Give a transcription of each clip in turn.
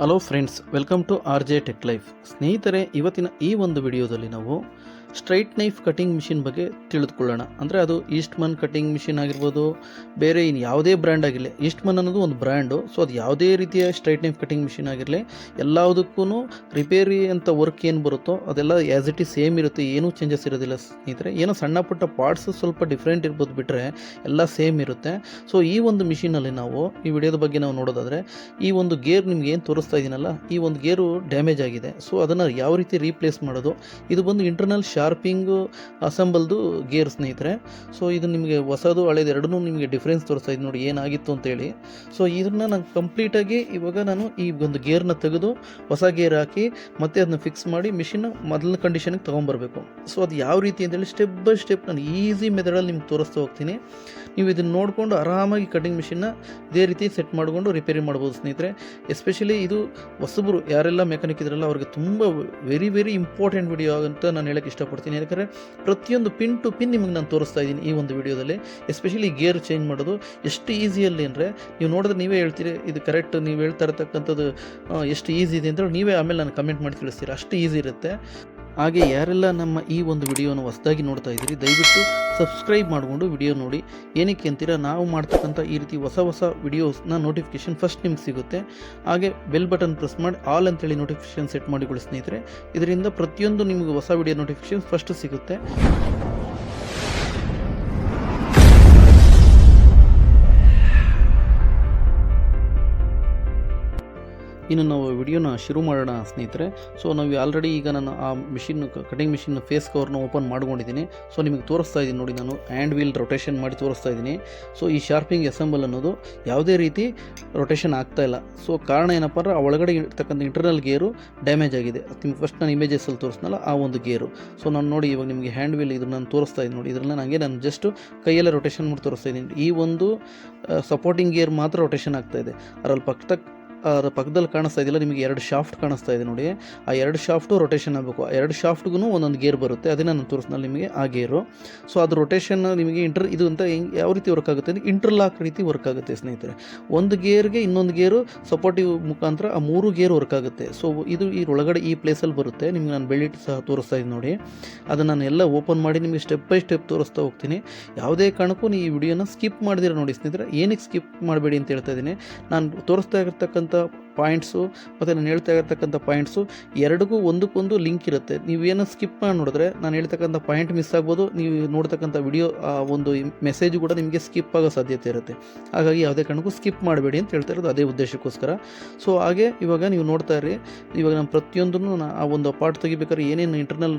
Hello friends, welcome to RJ tech life. ಸ್ನೇಹಿತರೆ, ಇವತ್ತಿನ ಈ ಒಂದು ವಿಡಿಯೋದಲ್ಲಿ ನಾವು ಸ್ಟ್ರೈಟ್ ನೈಫ್ ಕಟಿಂಗ್ ಮಿಷಿನ್ ಬಗ್ಗೆ ತಿಳಿದುಕೊಳ್ಳೋಣ. ಅಂದರೆ ಅದು ಈಸ್ಟ್ಮನ್ ಕಟಿಂಗ್ ಮಿಷಿನ್ ಆಗಿರ್ಬೋದು, ಬೇರೆ ಇನ್ನು ಯಾವುದೇ ಬ್ರ್ಯಾಂಡ್ ಆಗಿರಲಿ. ಈಸ್ಟ್ಮನ್ ಅನ್ನೋದು ಒಂದು ಬ್ರ್ಯಾಂಡು. ಸೊ ಅದು ಯಾವುದೇ ರೀತಿಯ ಸ್ಟ್ರೈಟ್ ನೈಫ್ ಕಟಿಂಗ್ ಮಿಷಿನ್ ಆಗಿರಲಿ, ಎಲ್ಲದಕ್ಕೂ ರಿಪೇರಿ ಅಂತ ವರ್ಕ್ ಏನು ಬರುತ್ತೋ ಅದೆಲ್ಲ ಆ್ಯಸ್ ಇಟ್ ಈಸ್ ಸೇಮ್ ಇರುತ್ತೆ, ಏನೂ ಚೇಂಜಸ್ ಇರೋದಿಲ್ಲ ಸ್ನೇಹಿತರೆ. ಏನೋ ಸಣ್ಣ ಪುಟ್ಟ ಪಾರ್ಟ್ಸ್ ಸ್ವಲ್ಪ ಡಿಫ್ರೆಂಟ್ ಇರ್ಬೋದು, ಬಿಟ್ಟರೆ ಎಲ್ಲ ಸೇಮ್ ಇರುತ್ತೆ. ಸೊ ಈ ಒಂದು ಮಿಷಿನಲ್ಲಿ ನಾವು ಈ ವಿಡಿಯೋದ ಬಗ್ಗೆ ನಾವು ನೋಡೋದಾದರೆ, ಈ ಒಂದು ಗೇರ್ ನಿಮ್ಗೆ ಏನು ತೋರಿಸ್ತಾ ಇದ್ದೀನಲ್ಲ, ಈ ಒಂದು ಗೇರು ಡ್ಯಾಮೇಜ್ ಆಗಿದೆ. ಸೊ ಅದನ್ನು ಯಾವ ರೀತಿ ರೀಪ್ಲೇಸ್ ಮಾಡೋದು, ಇದು ಬಂದು ಇಂಟರ್ನಲ್ ಶಾರ್ಪಿಂಗು ಅಸೆಂಬಲ್ದು ಗೇರ್ ಸ್ನೇಹಿತರೆ. ಸೊ ಇದು ನಿಮಗೆ ಹೊಸದು ಹಳೇದು ಎರಡೂ ನಿಮಗೆ ಡಿಫ್ರೆನ್ಸ್ ತೋರಿಸ್ತಾ ಇದೆ ನೋಡಿ, ಏನಾಗಿತ್ತು ಅಂತೇಳಿ. ಸೊ ಇದನ್ನು ನಾನು ಕಂಪ್ಲೀಟಾಗಿ ಇವಾಗ ನಾನು ಈ ಒಂದು ಗೇರ್ನ ತೆಗೆದು ಹೊಸ ಗೇರ್ ಹಾಕಿ ಮತ್ತೆ ಅದನ್ನ ಫಿಕ್ಸ್ ಮಾಡಿ ಮಿಷಿನ್ ಮೊದಲ ಕಂಡೀಷನ್ಗೆ ತೊಗೊಂಬರ್ಬೇಕು. ಸೊ ಅದು ಯಾವ ರೀತಿ ಅಂತೇಳಿ ಸ್ಟೆಪ್ ಬೈ ಸ್ಟೆಪ್ ನಾನು ಈಸಿ ಮೆಥಡಲ್ಲಿ ನಿಮ್ಗೆ ತೋರಿಸ್ತಾ ಹೋಗ್ತೀನಿ. ನೀವು ಇದನ್ನು ನೋಡಿಕೊಂಡು ಆರಾಮಾಗಿ ಕಟಿಂಗ್ ಮಿಷಿನ್ನ ಇದೇ ರೀತಿ ಸೆಟ್ ಮಾಡಿಕೊಂಡು ರಿಪೇರಿ ಮಾಡ್ಬೋದು ಸ್ನೇಹಿತರೆ. ಎಸ್ಪೆಷಲಿ ಇದು ಹೊಸಬರು ಯಾರೆಲ್ಲ ಮೆಕ್ಯಾನಿಕ್ ಇದ್ರಲ್ಲ ಅವ್ರಿಗೆ ತುಂಬ ವೆರಿ ಇಂಪಾರ್ಟೆಂಟ್ ವಿಡಿಯೋ ಅಂತ ನಾನು ಹೇಳಕ್ಕೆ ಇಷ್ಟಪಡ್ತೀನಿ. ಯಾಕಂದರೆ ಪ್ರತಿಯೊಂದು ಪಿನ್ ಟು ಪಿನ್ ನಿಮಗೆ ನಾನು ತೋರಿಸ್ತಾ ಇದ್ದೀನಿ ಈ ಒಂದು ವಿಡಿಯೋದಲ್ಲಿ. ಎಸ್ಪೆಷಲಿ ಗೇರ್ ಚೇಂಜ್ ಮಾಡೋದು ಎಷ್ಟು ಈಸಿಯಲ್ಲಿ ಅಂದರೆ, ನೀವು ನೋಡಿದ್ರೆ ನೀವೇ ಹೇಳ್ತೀರಿ ಇದು ಕರೆಕ್ಟ್, ನೀವು ಹೇಳ್ತಾ ಇರತಕ್ಕಂಥದ್ದು ಎಷ್ಟು ಈಸಿ ಇದೆ ಅಂತ ನೀವೇ ಆಮೇಲೆ ನಾನು ಕಮೆಂಟ್ ಮಾಡಿ ತಿಳಿಸ್ತೀರಿ, ಅಷ್ಟು ಈಸಿ ಇರುತ್ತೆ. ಹಾಗೆ ಯಾರೆಲ್ಲ ನಮ್ಮ ಈ ಒಂದು ವಿಡಿಯೋನ ಹೊಸದಾಗಿ ನೋಡ್ತಾ ಇದ್ದೀರಿ, ದಯವಿಟ್ಟು ಸಬ್ಸ್ಕ್ರೈಬ್ ಮಾಡಿಕೊಂಡು ವಿಡಿಯೋ ನೋಡಿ. ಏನಕ್ಕೆ ಅಂತೀರಾ, ನಾವು ಮಾಡ್ತಕ್ಕಂಥ ಈ ರೀತಿ ಹೊಸ ವಿಡಿಯೋಸ್ನ ನೋಟಿಫಿಕೇಷನ್ ಫಸ್ಟ್ ನಿಮ್ಗೆ ಸಿಗುತ್ತೆ. ಹಾಗೆ ಬೆಲ್ ಬಟನ್ ಪ್ರೆಸ್ ಮಾಡಿ ಆಲ್ ಅಂತೇಳಿ ನೋಟಿಫಿಕೇಷನ್ ಸೆಟ್ ಮಾಡಿಕೊಳ್ಳಿ ಸ್ನೇಹಿತರೆ. ಇದರಿಂದ ಪ್ರತಿಯೊಂದು ನಿಮಗೆ ಹೊಸ ವಿಡಿಯೋ ನೋಟಿಫಿಕೇಷನ್ ಫಸ್ಟ್ ಸಿಗುತ್ತೆ. ಇನ್ನು ನಾವು ವಿಡಿಯೋನ ಶುರು ಮಾಡೋಣ ಸ್ನೇಹಿತರೆ. ಸೊ ನಾವು ಆಲ್ರೆಡಿ ಈಗ ನಾನು ಆ ಮಿಷಿನ್ ಕಟಿಂಗ್ ಮಿಷಿನ್ ಫೇಸ್ ಕವರ್ನ ಓಪನ್ ಮಾಡ್ಕೊಂಡಿದ್ದೀನಿ. ಸೊ ನಿಮಗೆ ತೋರಿಸ್ತಾ ಇದ್ದೀನಿ ನೋಡಿ, ನಾನು ಹ್ಯಾಂಡ್ ವೀಲ್ ರೊಟೇಷನ್ ಮಾಡಿ ತೋರಿಸ್ತಾ ಇದ್ದೀನಿ. ಸೊ ಈ ಶಾರ್ಪಿಂಗ್ ಅಸೆಂಬಲ್ ಅನ್ನೋದು ಯಾವುದೇ ರೀತಿ ರೊಟೇಷನ್ ಆಗ್ತಾ ಇಲ್ಲ. ಸೊ ಕಾರಣ ಏನಪ್ಪ ಅಂದರೆ, ಆ ಒಳಗಡೆ ಇರ್ತಕ್ಕಂಥ ಇಂಟರ್ನಲ್ ಗೇರು ಡ್ಯಾಮೇಜ್ ಆಗಿದೆ. ನಿಮ್ಗೆ ಫಸ್ಟ್ ನಾನು ಇಮೇಜಸಲ್ಲಿ ತೋರಿಸ್ನಲ್ಲ ಆ ಒಂದು ಗೇರು. ಸೊ ನಾನು ನೋಡಿ ಇವಾಗ ನಿಮಗೆ ಹ್ಯಾಂಡ್ ವೀಲ್ ಇದನ್ನು ನಾನು ತೋರಿಸ್ತಾ ಇದ್ದೀನಿ ನೋಡಿ, ಇದರಲ್ಲಿ ನಾನು ಜಸ್ಟ್ ಕೈಯಲ್ಲೇ ರೊಟೇಷನ್ ಮಾಡಿ ತೋರಿಸ್ತಾ ಇದ್ದೀನಿ. ಈ ಒಂದು ಸಪೋರ್ಟಿಂಗ್ ಗೇರ್ ಮಾತ್ರ ರೊಟೇಷನ್ ಆಗ್ತಾ ಇದೆ. ಅದರಲ್ಲಿ ಪಕ್ಕದಲ್ಲಿ ಕಾಣಿಸ್ತಾ ಇದೆಯಲ್ಲ ನಿಮಗೆ, ಎರಡು ಶಾಫ್ಟ್ ಕಾಣಿಸ್ತಾ ಇದೆ ನೋಡಿ, ಆ ಎರಡು ಶಾಫ್ಟು ರೊಟೇಷನ್ ಆಗಬೇಕು. ಆ ಎರಡು ಶಾಫ್ಟ್ಗೂ ಒಂದೊಂದು ಗೇರ್ ಬರುತ್ತೆ, ಅದನ್ನು ನಾನು ತೋರಿಸ್ನಲ್ಲಿ ನಿಮಗೆ ಆ ಗೇರು. ಸೊ ಅದು ರೊಟೇಷನ್ ನಿಮಗೆ ಇದು ಅಂತ ಯಾವ ರೀತಿ ವರ್ಕ್ ಆಗುತ್ತೆ ಅಂದರೆ, ಇಂಟರ್ಲಾಕ್ ರೀತಿ ವರ್ಕ್ ಆಗುತ್ತೆ ಸ್ನೇಹಿತರೆ. ಒಂದು ಗೇರ್ಗೆ ಇನ್ನೊಂದು ಗೇರು ಸಪೋರ್ಟಿವ್ ಮುಖಾಂತರ ಆ ಮೂರು ಗೇರ್ ವರ್ಕ್ ಆಗುತ್ತೆ. ಸೊ ಇದು ಈ ಒಳಗಡೆ ಈ ಪ್ಲೇಸಲ್ಲಿ ಬರುತ್ತೆ. ನಿಮ್ಗೆ ನಾನು ಬೆಳ್ಳಿಟ್ಟು ಸಹ ತೋರಿಸ್ತಾ ಇದ್ದೀನಿ ನೋಡಿ, ಅದನ್ನು ನಾನು ಎಲ್ಲ ಓಪನ್ ಮಾಡಿ ನಿಮಗೆ ಸ್ಟೆಪ್ ಬೈ ಸ್ಟೆಪ್ ತೋರಿಸ್ತಾ ಹೋಗ್ತೀನಿ. ಯಾವುದೇ ಕಾರಣಕ್ಕೂ ನೀವು ಈ ವಿಡಿಯೋನ ಸ್ಕಿಪ್ ಮಾಡಿದಿರ ನೋಡಿ ಸ್ನೇಹಿತರೆ. ಏನಕ್ಕೆ ಸ್ಕಿಪ್ ಮಾಡಬೇಡಿ ಅಂತ ಹೇಳ್ತಾ ಇದ್ದೀನಿ. ನಾನು ತೋರಿಸ್ತಾ ಇರತಕ್ಕಂಥ ಪಾಯಿಂಟ್ಸು ಮತ್ತು ನಾನು ಹೇಳ್ತಾ ಇರ್ತಕ್ಕಂಥ ಪಾಯಿಂಟ್ಸು ಎರಡಿಗೂ ಒಂದಕ್ಕೊಂದು ಲಿಂಕ್ ಇರುತ್ತೆ. ನೀವೇನೋ ಸ್ಕಿಪ್ ಮಾಡಿ ನೋಡಿದ್ರೆ ನಾನು ಹೇಳ್ತಕ್ಕಂಥ ಪಾಯಿಂಟ್ ಮಿಸ್ ಆಗ್ಬೋದು, ನೀವು ನೋಡ್ತಕ್ಕಂಥ ವಿಡಿಯೋ ಒಂದು ಮೆಸೇಜು ಕೂಡ ನಿಮಗೆ ಸ್ಕಿಪ್ ಆಗೋ ಸಾಧ್ಯತೆ ಇರುತ್ತೆ. ಹಾಗಾಗಿ ಯಾವುದೇ ಕಾರಣಕ್ಕೂ ಸ್ಕಿಪ್ ಮಾಡಬೇಡಿ ಅಂತ ಹೇಳ್ತಾ ಇರೋದು ಅದೇ ಉದ್ದೇಶಕ್ಕೋಸ್ಕರ. ಸೊ ಹಾಗೆ ಇವಾಗ ನೀವು ನೋಡ್ತಾ ಇರಿ, ಇವಾಗ ನಾನು ಪ್ರತಿಯೊಂದನ್ನು ಆ ಒಂದು ಪಾರ್ಟ್ ತೆಗಿಬೇಕಾದ್ರೆ ಏನೇನು ಇಂಟರ್ನಲ್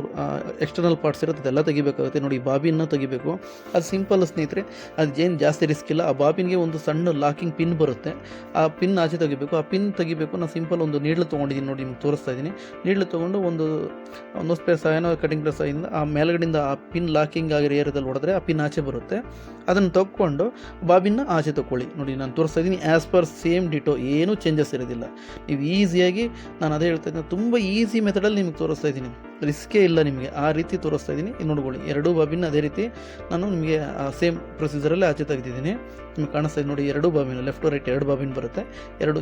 ಎಕ್ಸ್ಟರ್ನಲ್ ಪಾರ್ಟ್ಸ್ ಇರುತ್ತೆ ಅದೆಲ್ಲ ತೆಗಿಬೇಕಾಗುತ್ತೆ ನೋಡಿ. ಬಾಬಿನ್ನ ತೆಗಿಬೇಕು, ಅದು ಸಿಂಪಲ್ ಸ್ನೇಹಿತರೆ, ಅದು ಏನು ಜಾಸ್ತಿ ರಿಸ್ಕ್ ಇಲ್ಲ. ಆ ಬಾಬಿನ್ಗೆ ಒಂದು ಸಣ್ಣ ಲಾಕಿಂಗ್ ಪಿನ್ ಬರುತ್ತೆ, ಆ ಪಿನ್ ಆಚೆ ತೆಗಿಬೇಕು. ಆ ಪಿನ್ ತೆಗಿಬೇಕು. ನಾನು ಸಿಂಪಲ್ ಒಂದು ನೀಡ್ಲು ತೊಗೊಂಡಿದ್ದೀನಿ ನೋಡಿ, ನಿಮ್ಗೆ ತೋರಿಸ್ತಾ ಇದ್ದೀನಿ. ನೀಡ್ಲು ತೊಗೊಂಡು ಒಂದು ಸ್ಪೇರ್ ಸಹಾಯನೋ ಕಟಿಂಗ್ ಪ್ಲೇಸ್ ಇಂದ ಆ ಮೇಲ್ಗಡೆಯಿಂದ ಆ ಪಿನ್ ಲಾಕಿಂಗ್ ಆಗಿರೋ ಏರಿಯಾದಲ್ಲಿ ಹೊಡೆದ್ರೆ ಆ ಪಿನ್ ಆಚೆ ಬರುತ್ತೆ. ಅದನ್ನು ತಗೊಂಡು ಬಾಬಿನ ಆಚೆ ತೊಗೊಳ್ಳಿ ನೋಡಿ. ನಾನು ತೋರಿಸ್ತಾ ಇದ್ದೀನಿ ಆ್ಯಸ್ ಪರ್ ಸೇಮ್ ಡಿಟೋ, ಏನೂ ಚೇಂಜಸ್ ಇರೋದಿಲ್ಲ. ನೀವು ಈಸಿಯಾಗಿ, ನಾನು ಅದೇ ಹೇಳ್ತಾ ಇದ್ದೀನಿ, ತುಂಬ ಈಸಿ ಮೆಥಡಲ್ಲಿ ನಿಮ್ಗೆ ತೋರಿಸ್ತಾ ಇದ್ದೀನಿ, ರಿಸ್ಕೇ ಇಲ್ಲ ನಿಮಗೆ, ಆ ರೀತಿ ತೋರಿಸ್ತಾ ಇದ್ದೀನಿ. ನೋಡ್ಕೊಳ್ಳಿ, ಎರಡೂ ಬಾಬಿನ ಅದೇ ರೀತಿ ನಾನು ನಿಮಗೆ ಸೇಮ್ ಪ್ರೊಸೀಜರಲ್ಲಿ ಆಚೆ ತೆಗೆದಿದ್ದೀನಿ. ನಿಮ್ಗೆ ಕಾಣಿಸ್ತಾ ಇದೆ ನೋಡಿ, ಎರಡೂ ಬಾಬಿನ ಲೆಫ್ಟ್ ರೈಟ್ ಎರಡು ಬಾಬಿನ್ ಬರುತ್ತೆ.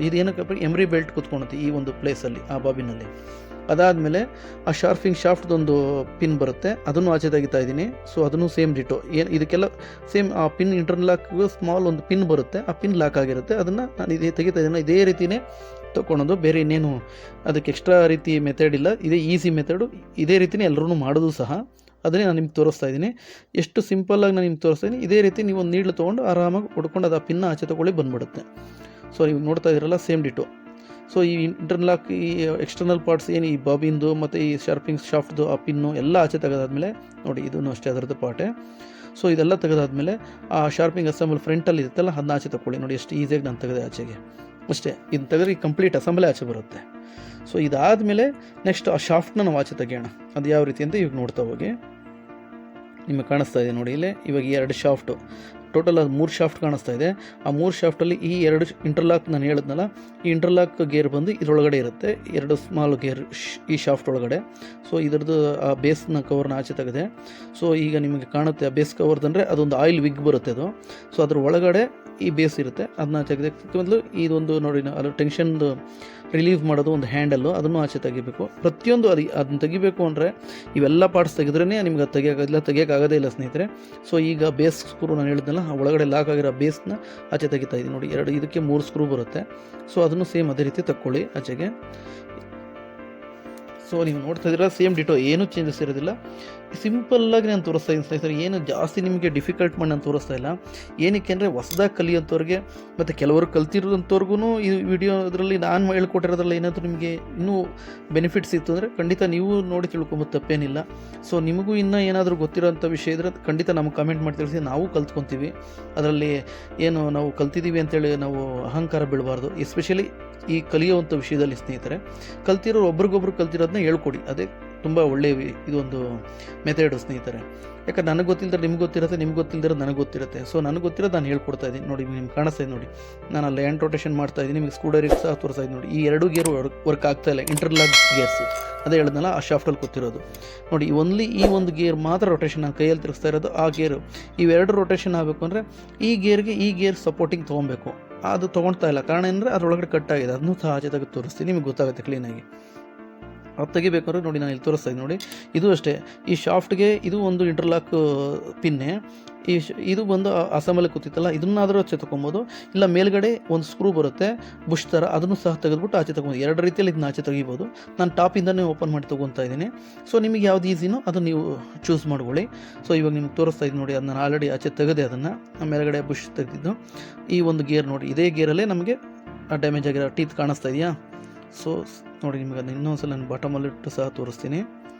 ಇದು ಏನಕ್ಕೆ ಎಮ್ರಿ ಬೆಲ್ಟ್ ಕೂತ್ಕೊಳುತ್ತೆ ಈ ಒಂದು ಪ್ಲೇಸಲ್ಲಿ, ಆ ಬಾಬಿನಲ್ಲಿ. ಅದಾದಮೇಲೆ ಆ ಶಾಫ್ಟ್ದೊಂದು ಪಿನ್ ಬರುತ್ತೆ, ಅದನ್ನು ಆಚೆ ತೆಗಿತಾ ಇದ್ದೀನಿ. ಸೊ ಅದನ್ನು ಸೇಮ್ ಡಿಟೋ, ಇದಕ್ಕೆಲ್ಲ ಸೇಮ್. ಆ ಪಿನ್ ಇಂಟರ್ಲಾಕ್ಗೂ ಸ್ಮಾಲ್ ಒಂದು ಪಿನ್ ಬರುತ್ತೆ, ಆ ಪಿನ್ ಲಾಕ್ ಆಗಿರುತ್ತೆ, ಅದನ್ನು ನಾನು ತೆಗಿತಾ ಇದ್ದೀನಿ. ಇದೇ ರೀತಿಯೇ ತೊಗೊಳೋದು, ಬೇರೆ ಇನ್ನೇನು ಅದಕ್ಕೆ ಎಕ್ಸ್ಟ್ರಾ ರೀತಿ ಮೆಥಡ್ ಇಲ್ಲ. ಇದೇ ಈಸಿ ಮೆಥಡು, ಇದೇ ರೀತಿಯೇ ಎಲ್ಲರೂ ಮಾಡೋದು ಸಹ. ಅದನ್ನೇ ನಾನು ನಿಮ್ಗೆ ತೋರಿಸ್ತಾ ಇದ್ದೀನಿ, ಎಷ್ಟು ಸಿಂಪಲ್ಲಾಗಿ ನಾನು ನಿಮ್ಗೆ ತೋರಿಸ್ತಾ ಇದ್ದೀನಿ. ಇದೇ ರೀತಿ ನೀವು ಒಂದು ನೀಡ್ಲು ತೊಗೊಂಡು ಆರಾಮಾಗಿ ಹೊಡ್ಕೊಂಡು ಅದು ಆ ಪಿನ್ನ ಆಚೆ ತೊಗೊಳ್ಳಿ ಬಂದುಬಿಡುತ್ತೆ. ಸೊ ನೀವು ನೋಡ್ತಾ ಇದ್ದೀರಲ್ಲ, ಸೇಮ್ ಡಿಟೋ. ಸೊ ಈ ಇಂಟರ್ಲಾಕ್, ಈ ಎಕ್ಸ್ಟರ್ನಲ್ ಪಾರ್ಟ್ಸ್ ಏನು ಈ ಬಾಬಿಂದು ಮತ್ತು ಈ ಶಾರ್ಪಿಂಗ್ ಶಾಫ್ಟ್ದು ಆ ಪಿನ್ನು ಎಲ್ಲ ಆಚೆ ತೆಗೆದಾದ್ಮೇಲೆ ನೋಡಿ, ಇದನ್ನು ಅಷ್ಟೇ ಅದರದ್ದು ಪಾರ್ಟೇ. ಸೊ ಇದೆಲ್ಲ ತೆಗೆದಾದ್ಮೇಲೆ ಆ ಶಾರ್ಪಿಂಗ್ ಅಸೆಂಬಲ್ ಫ್ರಂಟಲ್ಲಿ ಇರುತ್ತಲ್ಲ, ಅದನ್ನ ಆಚೆ ತೊಗೊಳ್ಳಿ ನೋಡಿ, ಎಷ್ಟು ಈಸಿಯಾಗಿ ನಾನು ತೆಗೆದೆ ಆಚೆಗೆ. ಅಷ್ಟೇ, ಇದನ್ನ ತೆಗೆದ್ರೆ ಕಂಪ್ಲೀಟ್ ಅಸೆಂಬಲೇ ಆಚೆ ಬರುತ್ತೆ. ಸೊ ಇದಾದಮೇಲೆ ನೆಕ್ಸ್ಟ್ ಆ ಶಾಫ್ಟ್ನ ನಾವು ಆಚೆ ತೆಗೆಯೋಣ. ಅದು ಯಾವ ರೀತಿ ಅಂತ ಇವಾಗ ನೋಡ್ತಾ ಹೋಗಿ. ನಿಮಗೆ ಕಾಣಿಸ್ತಾ ಇದೆ ನೋಡಿ ಇಲ್ಲಿ, ಇವಾಗ ಈ ಎರಡು ಶಾಫ್ಟು, ಟೋಟಲ್ ಅದು 3 ಶಾಫ್ಟ್ ಕಾಣಿಸ್ತಾ ಇದೆ. ಆ 3 ಶಾಫ್ಟಲ್ಲಿ ಈ ಎರಡು ಇಂಟರ್ಲಾಕ್ ನಾನು ಹೇಳಿದ್ನಲ್ಲ, ಈ ಇಂಟರ್ಲಾಕ್ ಗೇರ್ ಬಂದು ಇದರೊಳಗಡೆ ಇರುತ್ತೆ, ಎರಡು ಸ್ಮಾಲ್ ಗೇರ್ ಈ ಶಾಫ್ಟ್ ಒಳಗಡೆ. ಸೊ ಇದರದ್ದು ಆ ಬೇಸ್ನ ಕವರ್ನ ಆಚೆ ತೆಗೆದೆ. ಸೊ ಈಗ ನಿಮಗೆ ಕಾಣುತ್ತೆ ಆ ಬೇಸ್ ಕವರ್ದಂದರೆ ಅದೊಂದು ಆಯಿಲ್ ವಿಗ್ ಬರುತ್ತೆ ಅದು. ಸೊ ಅದ್ರ ಒಳಗಡೆ ಈ ಬೇಸ್ ಇರುತ್ತೆ, ಅದನ್ನ ತೆಗೆದಕ್ಕೆ ಮೊದಲು ಇದೊಂದು ನೋಡಿ ಅದು ಟೆನ್ಷನ್ದು ರಿಲೀವ್ ಮಾಡೋದು ಒಂದು ಹ್ಯಾಂಡಲ್ಲು, ಅದನ್ನು ಆಚೆ ತೆಗಿಬೇಕು. ಪ್ರತಿಯೊಂದು ಅದನ್ನ ತೆಗಿಬೇಕು ಅಂದರೆ ಇವೆಲ್ಲ ಪಾರ್ಟ್ಸ್ ತೆಗೆದ್ರೇ ನಿಮ್ಗೆ ಅದು ತೆಗಿಯೋಕ್ಕಾಗೋದೇ ಇಲ್ಲ ಸ್ನೇಹಿತರೆ. ಸೊ ಈಗ ಬೇಸ್ ಸ್ಕ್ರೂ ನಾನು ಹೇಳಿದ್ನಲ್ಲ, ಆ ಒಳಗಡೆ ಲಾಕ್ ಆಗಿರೋ ಬೇಸ್ನ ಆಚೆ ತೆಗಿತಾ ಇದ್ದೀನಿ ನೋಡಿ. ಇದಕ್ಕೆ 3 ಸ್ಕ್ರೂ ಬರುತ್ತೆ. ಸೊ ಅದನ್ನು ಸೇಮ್ ಅದೇ ರೀತಿ ತಕ್ಕೊಳ್ಳಿ ಆಚೆಗೆ. ಸೊ ನೀವು ನೋಡ್ತಾ ಇದ್ದೀರಾ ಸೇಮ್ ಡಿಟೋ, ಏನೂ ಚೇಂಜಸ್ ಇರೋದಿಲ್ಲ. ಸಿಂಪಲ್ಲಾಗಿ ನಾನು ತೋರಿಸ್ತಾ ಇದ್ದೀನಿ ಸ್ನೇಹಿತರೆ, ಏನು ಜಾಸ್ತಿ ನಿಮಗೆ ಡಿಫಿಕಲ್ಟ್ ಮಾಡಿ ನಾನು ತೋರಿಸ್ತಾ ಇಲ್ಲ. ಏನಕ್ಕೆ ಅಂದರೆ ಹೊಸದಾಗಿ ಕಲಿಯೋಂಥವ್ರಿಗೆ ಮತ್ತು ಕೆಲವರು ಕಲ್ತಿರೋಂಥವ್ರಿಗೂ ಈ ವಿಡಿಯೋದ್ರಲ್ಲಿ ನಾನು ಹೇಳ್ಕೊಟ್ಟಿರೋದ್ರಲ್ಲಿ ಏನಾದರೂ ನಿಮಗೆ ಇನ್ನೂ ಬೆನಿಫಿಟ್ಸ್ ಇತ್ತು ಅಂದರೆ ಖಂಡಿತ ನೀವು ನೋಡಿ ತಿಳ್ಕೊಬೋದು, ತಪ್ಪೇನಿಲ್ಲ. ಸೊ ನಿಮಗೂ ಇನ್ನೂ ಏನಾದರೂ ಗೊತ್ತಿರೋಂಥ ವಿಷಯ ಇದ್ದರೆ ಖಂಡಿತ ನಮಗೆ ಕಮೆಂಟ್ ಮಾಡಿ ತಿಳಿಸಿ, ನಾವು ಕಲ್ತ್ಕೊತೀವಿ. ಅದರಲ್ಲಿ ಏನು ನಾವು ಕಲ್ತಿದ್ದೀವಿ ಅಂತೇಳಿ ನಾವು ಅಹಂಕಾರ ಬೀಳಬಾರ್ದು. ಎಸ್ಪೆಷಲಿ ಈ ಕಲಿಯುವಂಥ ವಿಷಯದಲ್ಲಿ ಸ್ನೇಹಿತರೆ, ಕಲ್ತಿರೋರು ಒಬ್ರಿಗೊಬ್ರು ಕಲ್ತಿರೋದನ್ನ ಹೇಳ್ಕೊಡಿ, ಅದೇ ತುಂಬ ಒಳ್ಳೆಯ ಇದೊಂದು ಮೆಥಡು ಸ್ನೇಹಿತರೆ. ಯಾಕಂದ್ರೆ ನನಗೆ ಗೊತ್ತಿಲ್ಲದ್ರೆ ನಿಮ್ಗೆ ಗೊತ್ತಿರುತ್ತೆ, ನಿಮ್ಗೆ ಗೊತ್ತಿಲ್ಲದಿರೋದು ನನಗೆ ಗೊತ್ತಿರುತ್ತೆ. ಸೊ ನನಗೆ ಗೊತ್ತಿರೋದು ನಾನು ಹೇಳ್ಕೊಡ್ತಾ ಇದ್ದೀನಿ ನೋಡಿ. ನಿಮ್ಗೆ ಕಾಣಿಸ್ತಾ ಇದೆ ನೋಡಿ, ನಾನು ಅಲ್ಲಿ ಹ್ಯಾಂಡ್ ರೊಟೇಷನ್ ಮಾಡ್ತಾ ಇದ್ದೀನಿ, ನಿಮಗೆ ಸ್ಕೂಡರಿಗೆ ಸಹ ತೋರಿಸ್ತಾ ಇದ್ದೀನಿ ನೋಡಿ. ಈ 2 ಗೇರು ವರ್ಕ್ ಆಗ್ತಾ ಇಲ್ಲ, ಇಂಟರ್ಲಾಕ್ ಗೇರ್ಸ್, ಅದೇ ಹೇಳಿದ್ನಲ್ಲ ಆ ಶಾಫ್ಟಲ್ಲಿ ಕೂತಿರೋದು ನೋಡಿ. ಓನ್ಲಿ ಈ ಒಂದು ಗೇರ್ ಮಾತ್ರ ರೊಟೇಷನ್, ನಾನು ಕೈಯಲ್ಲಿ ತಿರುಗಿಸ್ತಾ ಇರೋದು ಆ ಗೇರು. ಇವೆರಡು ರೊಟೇಷನ್ ಆಗಬೇಕು ಅಂದರೆ ಈ ಗೇರ್ಗೆ ಈ ಗೇರ್ ಸಪೋರ್ಟಿಂಗ್ ತೊಗೊಬೇಕು, ಅದು ತೊಗೊಳ್ತಾ ಇಲ್ಲ. ಕಾರಣ ಏನಂದರೆ ಅದರೊಳಗಡೆ ಕಟ್ಟಾಗಿದೆ, ಅದನ್ನು ಸಹ ಆಚೆ ತೆಗೆದು ತೋರಿಸ್ತೀನಿ, ನಿಮಗೆ ಗೊತ್ತಾಗುತ್ತೆ ಕ್ಲೀನಾಗಿ. ಅದು ತೆಗಿಬೇಕಾದ್ರೆ ನೋಡಿ ನಾನು ಇಲ್ಲಿ ತೋರಿಸ್ತಾ ಇದ್ದೀನಿ ನೋಡಿ. ಇದು ಅಷ್ಟೇ, ಈ ಶಾಫ್ಟ್ಗೆ ಇದು ಒಂದು ಇಂಟರ್ಲಾಕ್ ಪಿನ್ನೆ, ಇದು ಬಂದು ಅಸೆಂಬಲಿ ಕೂತಿತ್ತಲ್ಲ, ಇದನ್ನಾದರೂ ಆಚೆ ತೊಗೊಬೋದು. ಇಲ್ಲ ಮೇಲ್ಗಡೆ ಒಂದು ಸ್ಕ್ರೂ ಬರುತ್ತೆ ಬುಷ್ ಥರ, ಅದನ್ನು ಸಹ ತೆಗೆದುಬಿಟ್ಟು ಆಚೆ ತೊಗೊಬೋದು. 2 ರೀತಿಯಲ್ಲಿ ಇದನ್ನ ಆಚೆ ತೆಗಿಬೋದು. ನಾನು ಟಾಪಿಂದನೇ ಓಪನ್ ಮಾಡಿ ತೊಗೊತಾ ಇದ್ದೀನಿ. ಸೊ ನಿಮಗೆ ಯಾವ್ದು ಈಸಿನೋ ಅದನ್ನು ನೀವು ಚೂಸ್ ಮಾಡ್ಕೊಳ್ಳಿ. ಸೊ ಇವಾಗ ನಿಮ್ಗೆ ತೋರಿಸ್ತಾ ಇದ್ದೀನಿ ನೋಡಿ, ಅದನ್ನು ಆಲ್ರೆಡಿ ಆಚೆ ತೆಗೆದೆ, ಅದನ್ನು ಮೇಲ್ಗಡೆ ಬುಷ್ ತೆಗೆದಿದ್ದು. ಈ ಒಂದು ಗೇರ್ ನೋಡಿ, ಇದೇ ಗೇರಲ್ಲೇ ನಮಗೆ ಡ್ಯಾಮೇಜ್ ಆಗಿರೋ ಟೀತ್ ಕಾಣಿಸ್ತಾ ಇದೆಯಾ? ಸೊ ನೋಡಿ, ನಿಮಗೆ ಅದನ್ನ ಇನ್ನೊಂದ್ಸಲ ನಾನು ಬಾಟಮಲ್ಲಿಟ್ಟು ಸಹ ತೋರಿಸ್ತೀನಿ.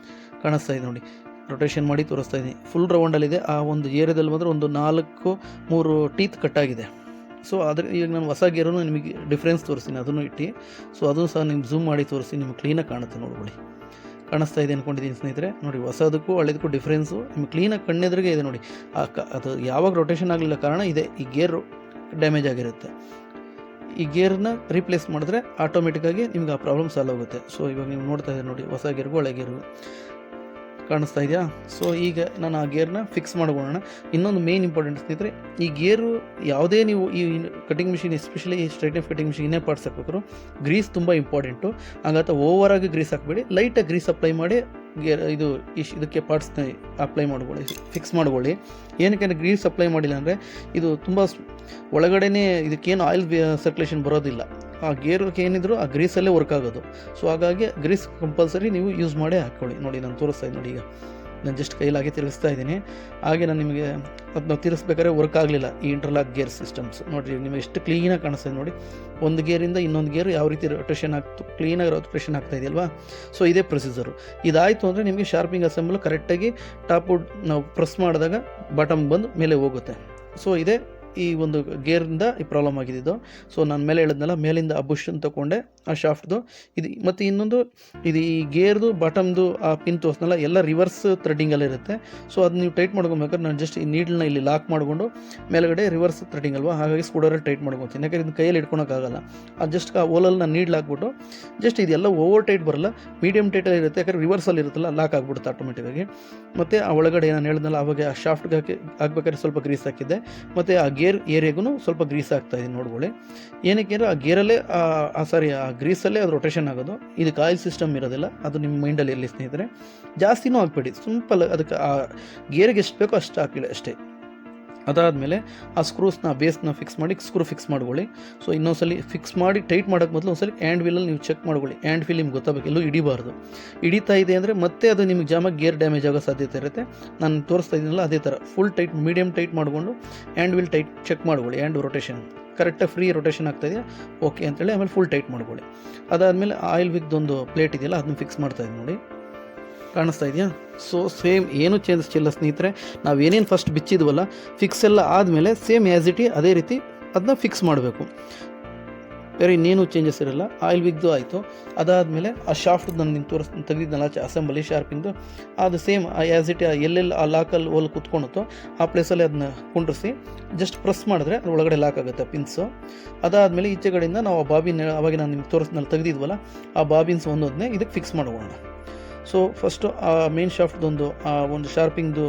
ಕಾಣಿಸ್ತಾ ಇದೆ ನೋಡಿ, ರೊಟೇಷನ್ ಮಾಡಿ ತೋರಿಸ್ತಾ ಇದ್ದೀನಿ. ಫುಲ್ ರೌಂಡಲ್ಲಿದೆ. ಆ ಒಂದು ಏರಿಯಾದಲ್ಲಿ ಬಂದರೆ ಒಂದು 4-3 ಟೀತ್ ಕಟ್ಟಾಗಿದೆ. ಸೊ ಆದರೆ ಈಗ ನಾನು ಹೊಸ ಗೇರನ್ನು ನಿಮಗೆ ಡಿಫ್ರೆನ್ಸ್ ತೋರಿಸ್ತೀನಿ, ಅದನ್ನು ಇಟ್ಟು. ಸೊ ಅದನ್ನು ಸಹ ನಿಮ್ಗೆ ಝೂಮ್ ಮಾಡಿ ತೋರಿಸ್ತೀನಿ, ನಿಮ್ಗೆ ಕ್ಲೀನಾಗಿ ಕಾಣುತ್ತೆ ನೋಡ್ಕೊಳ್ಳಿ. ಕಾಣಿಸ್ತಾ ಇದೆ ಅಂದ್ಕೊಂಡಿದ್ದೀನಿ ಸ್ನೇಹಿತರೆ. ನೋಡಿ, ಹೊಸದಕ್ಕೂ ಹಳೆದಕ್ಕೂ ಡಿಫ್ರೆನ್ಸು ನಿಮ್ಗೆ ಕ್ಲೀನಾಗಿ ಕಣ್ಣೆದ್ರಿಗೆ ಇದೆ ನೋಡಿ. ಅದು ಯಾವಾಗ ರೊಟೇಷನ್ ಆಗಲಿಲ್ಲ ಕಾರಣ ಇದೆ, ಈ ಗೇರು ಡ್ಯಾಮೇಜ್ ಆಗಿರುತ್ತೆ. ಈ ಗೇರ್ನ ರೀಪ್ಲೇಸ್ ಮಾಡಿದ್ರೆ ಆಟೋಮೆಟಿಕ್ಕಾಗಿ ನಿಮ್ಗೆ ಆ ಪ್ರಾಬ್ಲಮ್ ಸಾಲ್ವ್ ಆಗುತ್ತೆ. ಸೊ ಇವಾಗ ನೀವು ನೋಡ್ತಾ ಇದ್ದೀರಿ ನೋಡಿ, ಹೊಸ ಗೇರ್ಗೂ ಹಳೆ ಗೇರ್ಗೂ ಕಾಣಿಸ್ತಾ ಇದೆಯಾ? ಸೊ ಈಗ ನಾನು ಆ ಗೇರ್ನ ಫಿಕ್ಸ್ ಮಾಡ್ಕೊಳ್ಳೋಣ. ಇನ್ನೊಂದು ಮೇನ್ ಇಂಪಾರ್ಟೆಂಟ್ ಸ್ನೇಹಿತರೆ, ಈ ಗೇರು ಯಾವುದೇ ನೀವು ಈ ಕಟಿಂಗ್ ಮಿಷಿನ್, ಎಸ್ಪೆಷಲಿ ಈ ಸ್ಟ್ರೈಟ್ನರ್ ಕಟಿಂಗ್ ಮಿಷಿನ್ ಇನ್ನೇ ಪಾರ್ಟ್ಸ್ ಹಾಕ್ಬೇಕಾದ್ರು ಗ್ರೀಸ್ ತುಂಬ ಇಂಪಾರ್ಟೆಂಟು. ಹಾಗಾತ ಓವರಾಗಿ ಗ್ರೀಸ್ ಹಾಕಬೇಡಿ, ಲೈಟಾಗಿ ಗ್ರೀಸ್ ಅಪ್ಲೈ ಮಾಡಿ ಗೇರ್ ಇದಕ್ಕೆ ಪಾರ್ಟ್ಸ್ನ ಅಪ್ಲೈ ಮಾಡ್ಕೊಳ್ಳಿ, ಫಿಕ್ಸ್ ಮಾಡ್ಕೊಳ್ಳಿ. ಏನಕ್ಕೆ ಗ್ರೀಸ್ ಅಪ್ಲೈ ಮಾಡಿಲ್ಲ ಅಂದರೆ ಇದು ತುಂಬ ಒಳಗಡೆನೇ ಇದಕ್ಕೇನು ಆಯಿಲ್ ಸರ್ಕ್ಯುಲೇಷನ್ ಬರೋದಿಲ್ಲ. ಆ ಗೇರ್ಗೆ ಏನಿದ್ರು ಆ ಗ್ರೀಸಲ್ಲೇ ವರ್ಕ್ ಆಗೋದು. ಸೊ ಹಾಗಾಗಿ ಗ್ರೀಸ್ ಕಂಪಲ್ಸರಿ ನೀವು ಯೂಸ್ ಮಾಡೇ ಹಾಕ್ಕೊಳ್ಳಿ. ನೋಡಿ ನಾನು ತೋರಿಸ್ತಾ ಇದ್ದೀನಿ ನೋಡಿ, ಈಗ ನಾನು ಜಸ್ಟ್ ಕೈಲಾಗೆ ತಿರುಗಿಸ್ತಾ ಇದ್ದೀನಿ. ಹಾಗೆ ನಾನು ನಿಮಗೆ ಅದನ್ನ ತಿರುಗಿಸ್ಬೇಕಾದ್ರೆ ವರ್ಕ್ ಆಗಲಿಲ್ಲ ಈ ಇಂಟರ್ಲಾಕ್ ಗೇರ್ ಸಿಸ್ಟಮ್ಸ್. ನೋಡಿರಿ ನಿಮಗೆ ಎಷ್ಟು ಕ್ಲೀನಾಗಿ ಕಾಣಿಸ್ತಾ ಇದೆ ನೋಡಿ. ಒಂದು ಗೇರಿಂದ ಇನ್ನೊಂದು ಗೇರ್ ಯಾವ ರೀತಿ ರೊಟೇಷನ್ ಆಗ್ತು, ಕ್ಲೀನಾಗಿ ರೊಟೇಷನ್ ಆಗ್ತಾ ಇದೆಯಲ್ವಾ? ಸೊ ಇದೇ ಪ್ರೊಸೀಜರು. ಇದಾಯಿತು ಅಂದರೆ ನಿಮಗೆ ಶಾರ್ಪಿಂಗ್ ಅಸೆಂಬಲ್ ಕರೆಕ್ಟಾಗಿ ಟಾಪ್ ನಾವು ಪ್ರೆಸ್ ಮಾಡಿದಾಗ ಬಾಟಮ್ ಬಂದು ಮೇಲೆ ಹೋಗುತ್ತೆ. ಸೊ ಇದೇ ಈ ಒಂದು ಗೇರಿಂದ ಈ ಪ್ರಾಬ್ಲಮ್ ಆಗಿದ್ದು. ಸೊ ನಾನು ಮೇಲೆ ಹೇಳಿದ್ನಲ್ಲ, ಮೇಲಿಂದ ಆ ಬುಷನ್ನು ತೊಗೊಂಡೆ, ಆ ಶಾಫ್ಟ್ದು ಇದು. ಮತ್ತು ಇನ್ನೊಂದು ಇದು ಈ ಗೇರ್ದು ಬಾಟಮ್ದು ಆ ಪಿನ್ ತೋರಿಸ್ನಲ್ಲ, ಎಲ್ಲ ರಿವರ್ಸ್ ಥ್ರೆಡ್ಡಿಂಗಲ್ಲಿ ಇರುತ್ತೆ. ಸೊ ಅದು ನೀವು ಟೈಟ್ ಮಾಡ್ಕೊಬೇಕಾದ್ರೆ ನಾನು ಜಸ್ಟ್ ಈ ನೀಡಲ್ನ ಇಲ್ಲಿ ಲಾಕ್ ಮಾಡಿಕೊಂಡು ಮೇಲ್ಗಡೆ ರಿವರ್ಸ್ ಥ್ರೆಡ್ಡಿಂಗ್ ಅಲ್ವಾ, ಹಾಗಾಗಿ ಸ್ಕೂಡರಲ್ಲಿ ಟೈಟ್ ಮಾಡ್ಕೊತೀನಿ. ಯಾಕಂದರೆ ಇದನ್ನ ಕೈಯಲ್ಲಿ ಇಟ್ಕೊಳಕ್ಕಾಗಲ್ಲ. ಅದು ಜಸ್ಟ್ ಆ ಓಲಲ್ಲಿ ನಾನು ನೀಡ್ಲ್ ಹಾಕ್ಬಿಟ್ಟು ಜಸ್ಟ್ ಇದೆಲ್ಲ ಓವರ್ ಟೈಟ್ ಬರಲ್ಲ, ಮೀಡಿಯಮ್ ಟೈಟಲ್ಲಿ ಇರುತ್ತೆ. ಯಾಕಂದರೆ ರಿವರ್ಸಲ್ಲಿ ಇರುತ್ತಲ್ಲ, ಲಾಕ್ ಆಗಿಬಿಡುತ್ತೆ ಆಟೋಮೆಟಿಕ್ಕಾಗಿ. ಮತ್ತು ಆ ಒಳಗಡೆ ನಾನು ಹೇಳಿದ್ನಲ್ಲ, ಅವಾಗ ಆ ಶಾಫ್ಟ್ಗೆ ಹಾಕ್ಬೇಕಾದ್ರೆ ಸ್ವಲ್ಪ ಗ್ರೀಸ್ ಹಾಕಿದ್ದೆ. ಮತ್ತು ಆ ಗೇರ್ ಏರಿಯಾಗೂ ಸ್ವಲ್ಪ ಗ್ರೀಸ್ ಆಗ್ತಾ ಇದೆ ನೋಡ್ಕೊಳ್ಳಿ. ಏನಕ್ಕೆ ಅಂದರೆ ಆ ಗೇರಲ್ಲೇ ಆ ಗ್ರೀಸಲ್ಲೇ ಅದು ರೊಟೇಷನ್ ಆಗೋದು. ಇದಕ್ಕೆ ಆಯಿಲ್ ಸಿಸ್ಟಮ್ ಇರೋದಿಲ್ಲ, ಅದು ನಿಮ್ಮ ಮೈಂಡಲ್ಲಿ ಇರಲಿ ಸ್ನೇಹಿತರೆ. ಜಾಸ್ತಿನೂ ಹಾಕ್ಬೇಡಿ, ಸಿಂಪಲ್ ಅದಕ್ಕೆ ಆ ಗೇರಿಗೆ ಎಷ್ಟು ಬೇಕೋ ಅಷ್ಟು ಹಾಕಿಲ್ಲ ಅಷ್ಟೇ. ಅದಾದಮೇಲೆ ಆ ಸ್ಕ್ರೂಸ್ನ ಬೇಸ್ನ ಫಿಕ್ಸ್ ಮಾಡಿ ಸ್ಕ್ರೂ ಫಿಕ್ಸ್ ಮಾಡ್ಕೊಳ್ಳಿ. ಸೊ ಇನ್ನೊಂದ್ಸಲಿ ಫಿಕ್ಸ್ ಮಾಡಿ ಟೈಟ್ ಮಾಡೋಕ್ಕೆ ಮೊದಲು ಒಂದ್ಸಲಿ ಹ್ಯಾಂಡ್ ವೀಲಲ್ಲಿ ನೀವು ಚೆಕ್ ಮಾಡ್ಕೊಳ್ಳಿ. ಹ್ಯಾಂಡ್ ವೀಲ್ ನಿಮ್ಗೆ ಗೊತ್ತಾಗಬೇಕು, ಎಲ್ಲೂ ಹಿಡಿಬಾರ್ದು. ಹಿಡಿತಾ ಇದೆ ಅಂದರೆ ಮತ್ತೆ ಅದು ನಿಮ್ಗೆ ಜಾಮಾಗಿ ಗೇರ್ ಡ್ಯಾಮೇಜ್ ಆಗೋ ಸಾಧ್ಯತೆ ಇರುತ್ತೆ. ನಾನು ತೋರಿಸ್ತಾ ಇದ್ದೀನಲ್ಲ ಅದೇ ಥರ ಫುಲ್ ಟೈಟ್, ಮೀಡಿಯಮ್ ಟೈಟ್ ಮಾಡಿಕೊಂಡು ಹ್ಯಾಂಡ್ ವೀಲ್ ಟೈಟ್ ಚೆಕ್ ಮಾಡ್ಕೊಳ್ಳಿ. ಹ್ಯಾಂಡ್ ರೊಟೇಷನ್ ಕರೆಕ್ಟಾಗಿ ಫ್ರೀ ರೊಟೇಷನ್ ಆಗ್ತಾಯಿದೆಯಾ ಓಕೆ ಅಂತೇಳಿ ಆಮೇಲೆ ಫುಲ್ ಟೈಟ್ ಮಾಡ್ಕೊಳ್ಳಿ. ಅದಾದಮೇಲೆ ಆಯಿಲ್ ವಿಕ್ದೊಂದು ಪ್ಲೇಟ್ ಇದೆಯಲ್ಲ ಅದನ್ನ ಫಿಕ್ಸ್ ಮಾಡ್ತಾಯಿದ್ದೀನಿ ನೋಡಿ, ಕಾಣಿಸ್ತಾ ಇದೆಯಾ? ಸೊ ಸೇಮ್ ಏನು ಚೇಂಜಸ್ ಇಲ್ಲ ಸ್ನೇಹಿತರೆ. ನಾವೇನೇನು ಫಸ್ಟ್ ಬಿಚ್ಚಿದ್ವಲ್ಲ ಫಿಕ್ಸ್ ಎಲ್ಲ ಆದಮೇಲೆ ಸೇಮ್ ಆ್ಯಸ್ ಇಟ್ ಈಸ್ ಅದೇ ರೀತಿ ಅದನ್ನ ಫಿಕ್ಸ್ ಮಾಡಬೇಕು, ಬೇರೆ ಇನ್ನೇನು ಚೇಂಜಸ್ ಇರಲ್ಲ. ಆಯಿಲ್ ವಿಗ್ದು ಆಯಿತು. ಅದಾದಮೇಲೆ ಆ ಶಾಫ್ಟ್ ನಾನು ನಿಮ್ಗೆ ತೆಗೆದಿದ್ದಲ್ಲ ಅಸೆಂಬಲಿ ಶಾರ್ಪಿಂದು, ಅದು ಸೇಮ್ ಆ್ಯಸ್ ಇಟ್ ಎಲ್ಲೆಲ್ಲಿ ಆ ಲಾಕಲ್ಲಿ ಹೋಲ್ ಕೂತ್ಕೊಳುತ್ತೋ ಆ ಪ್ಲೇಸಲ್ಲಿ ಅದನ್ನ ಕುಂಡ್ರಿಸಿ ಜಸ್ಟ್ ಪ್ರೆಸ್ ಮಾಡಿದ್ರೆ ಅದು ಒಳಗಡೆ ಲಾಕ್ ಆಗುತ್ತೆ ಪಿನ್ಸು. ಅದಾದಮೇಲೆ ಈಚೆ ಕಡೆಯಿಂದ ನಾವು ಆ ಬಾಬಿನ್ ಅವಾಗ ನಾನು ನಿಮ್ಗೆ ತೋರಿಸ್ನಲ್ಲಿ ತೆಗೆದಿದ್ವಲ್ಲ ಆ ಬಾಬಿನ್ಸ್ ಒಂದೊಂದನ್ನೇ ಇದಕ್ಕೆ ಫಿಕ್ಸ್ ಮಾಡೋಣ. ಸೊ ಫಸ್ಟು ಆ ಮೇನ್ ಶಾಫ್ಟ್ದೊಂದು ಒಂದು ಶಾರ್ಪಿಂಗ್ದು